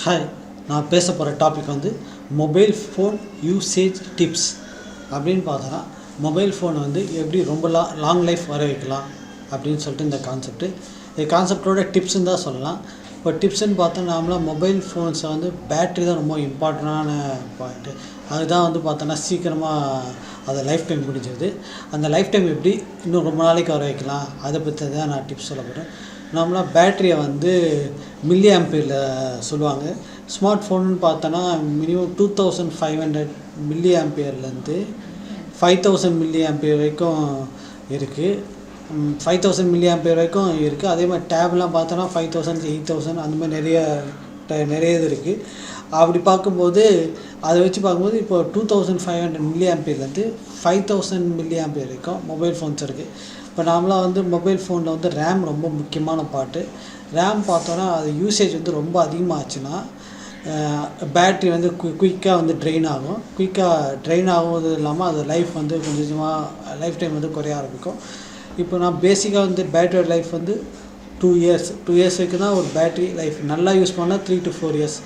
Hi, நான் பேச போகிற டாபிக் வந்து மொபைல் ஃபோன் யூசேஜ் டிப்ஸ். அப்படின்னு பார்த்தோன்னா மொபைல் ஃபோன் வந்து எப்படி ரொம்ப லாங் லைஃப் வர வைக்கலாம் அப்படின்னு சொல்லிட்டு இந்த கான்செப்டோட டிப்ஸுன்னு தான் சொல்லலாம். இப்போ டிப்ஸ்ன்னு பார்த்தா நார்மலாக மொபைல் ஃபோன்ஸை வந்து பேட்ரி தான் ரொம்ப இம்பார்ட்டண்டான பாயிண்ட்டு. அதுதான் வந்து பார்த்தோன்னா சீக்கிரமாக அதை லைஃப் டைம் முடிஞ்சது. அந்த லைஃப் டைம் எப்படி இன்னும் ரொம்ப நாளைக்கு வர வைக்கலாம் அதை பற்றி தான் நான் டிப்ஸ் சொல்ல போகிறேன். நார்மலாக பேட்டரியை வந்து மில்லி ஆம்பியரில் சொல்லுவாங்க. ஸ்மார்ட் ஃபோன்னு பார்த்தோன்னா மினிமம் 2500 மில்லி ஆம்பியர்லேருந்து 5000 மில்லி ஆம்பியர் வரைக்கும் இருக்குது. 5000 மில்லி ஆம்பியர் வரைக்கும் இருக்குது. அதே மாதிரி டேப்லாம் பார்த்தோன்னா 5000 8000 அந்த மாதிரி நிறைய இது இருக்குது. அப்படி பார்க்கும்போது அதை வச்சு பார்க்கும்போது இப்போ 2500 மில்லி ஆம்பியர்லேருந்து 5000 மில்லி ஆம்பியர் வரைக்கும் மொபைல் ஃபோன்ஸ் இருக்குது. இப்போ நார்மலாக வந்து மொபைல் ஃபோனில் வந்து ரேம் ரொம்ப முக்கியமான பார்ட்டு. ரேம் பார்த்தோன்னா அது யூசேஜ் வந்து ரொம்ப அதிகமாகச்சுன்னா பேட்ரி வந்து குயிக்காக வந்து ட்ரெயின் ஆகும். குயிக்காக ட்ரெயின் ஆகுவது இல்லாமல் அது லைஃப் வந்து கொஞ்சம் கொஞ்சமாக லைஃப் டைம் வந்து குறைய ஆரம்பிக்கும். இப்போ நான் பேசிக்காக வந்து பேட்டரியோட லைஃப் வந்து 2 இயர்ஸ் வரைக்கும் தான் ஒரு பேட்ரி லைஃப். நல்லா யூஸ் பண்ணால் 3 to 4 இயர்ஸ்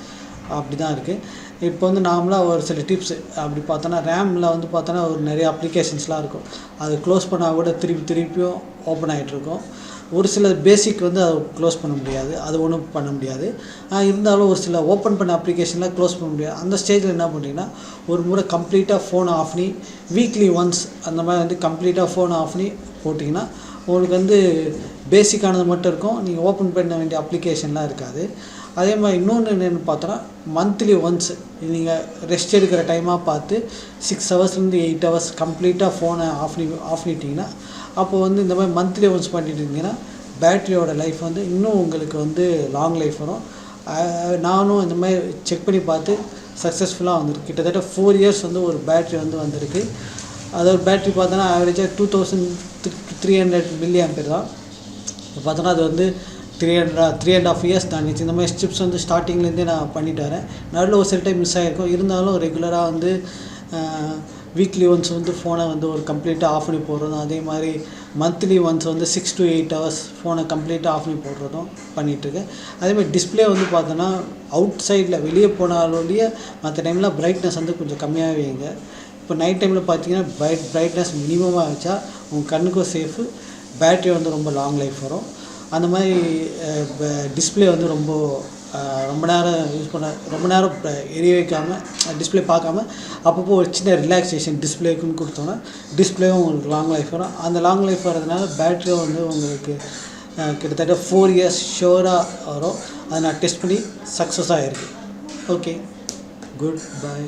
அப்படி தான் இருக்குது. இப்போ வந்து நார்மலாக ஒரு சில டிப்ஸ் அப்படி பார்த்தோன்னா ரேமில் வந்து பார்த்தோன்னா ஒரு நிறைய அப்ளிகேஷன்ஸ்லாம் இருக்கும். அது க்ளோஸ் பண்ணால் கூட திருப்பியும் ஓப்பன் ஆகிட்ருக்கும். ஒரு சில பேசிக் வந்து அதை க்ளோஸ் பண்ண முடியாது, அது ஒன்றும் பண்ண முடியாது. இருந்தாலும் ஒரு சில ஓப்பன் பண்ண அப்ளிகேஷன்லாம் க்ளோஸ் பண்ண முடியாது. அந்த ஸ்டேஜில் என்ன பண்ணுறீங்கன்னா ஒரு முறை கம்ப்ளீட்டாக ஃபோனை ஆஃப் பண்ணி வீக்லி ஒன்ஸ் அந்த மாதிரி வந்து கம்ப்ளீட்டாக ஃபோனை ஆஃப் பண்ணி போட்டிங்கன்னா உங்களுக்கு வந்து பேசிக்கானது மட்டும் இருக்கும். நீங்கள் ஓப்பன் பண்ண வேண்டிய அப்ளிகேஷன்லாம் இருக்காது. அதே மாதிரி இன்னொன்று என்னென்னு பார்த்தோன்னா மந்த்லி ஒன்ஸ் நீங்கள் ரெஸ்ட் எடுக்கிற டைமாக பார்த்து 6 ஹவர்ஸ்லேருந்து 8 ஹவர்ஸ் கம்ப்ளீட்டாக ஃபோனை ஆஃப் பண்ணிட்டீங்கன்னா அப்போது வந்து இந்த மாதிரி மந்த்லி ஒன்ஸ் பண்ணிட்டு இருந்தீங்கன்னா பேட்ரியோட லைஃப் வந்து இன்னும் உங்களுக்கு வந்து லாங் லைஃப் வரும். நானும் இந்த மாதிரி செக் பண்ணி பார்த்து சக்ஸஸ்ஃபுல்லாக வந்துருக்கு. கிட்டத்தட்ட 4 இயர்ஸ் வந்து ஒரு பேட்ரி வந்து வந்திருக்கு. அதோட பேட்ரி பார்த்தோன்னா ஆவரேஜாக 2300 மில்லி ஆம்பியர் தான். இப்போ பார்த்தோன்னா அது வந்து 3.5 இயர்ஸ் தாண்டிச்சு. இந்த மாதிரி ஸ்டிப்ஸ் வந்து ஸ்டார்டிங்லேருந்தே நான் பண்ணிட்டு வரேன். நடுவில் ஒரு சில டைம் மிஸ் ஆகிருக்கும். இருந்தாலும் ரெகுலராக வந்து வீக்லி ஒன்ஸ் வந்து ஃபோனை வந்து ஒரு கம்ப்ளீட்டாக ஆஃப் பண்ணி போடுறதும், அதே மாதிரி மந்த்லி ஒன்ஸ் வந்து 6 to 8 ஹவர்ஸ் ஃபோனை கம்ப்ளீட்டாக ஆஃப் பண்ணி போடுறதும் பண்ணிகிட்ருக்கேன். அதேமாதிரி டிஸ்பிளே வந்து பார்த்தோன்னா அவுட் சைடில் வெளியே போனாலோடைய மற்ற டைமில் பிரைட்னஸ் வந்து கொஞ்சம் கம்மியாக வைங்க. இப்போ நைட் டைமில் பார்த்தீங்கன்னா பிரைட்னஸ் மினிமமாக வச்சா உங்கள் கண்ணுக்கும் சேஃபு, பேட்ரி வந்து ரொம்ப லாங் லைஃப் வரும். அந்த மாதிரி டிஸ்பிளே வந்து ரொம்ப நேரம் யூஸ் பண்ண ரொம்ப நேரம் எரிய வைக்காமல் டிஸ்பிளே பார்க்காம அப்பப்போ ஒரு சின்ன ரிலாக்ஸேஷன் டிஸ்பிளேக்குன்னு கொடுத்தோன்னா டிஸ்பிளேவும் உங்களுக்கு லாங் லைஃப் வரும். அந்த லாங் லைஃப் வரதுனால பேட்ரியும் வந்து உங்களுக்கு கிட்டத்தட்ட 4 இயர்ஸ் ஷோராக வரும். அதை நான் டெஸ்ட் பண்ணி சக்ஸஸ் ஆகிருக்கு. Okay, good bye.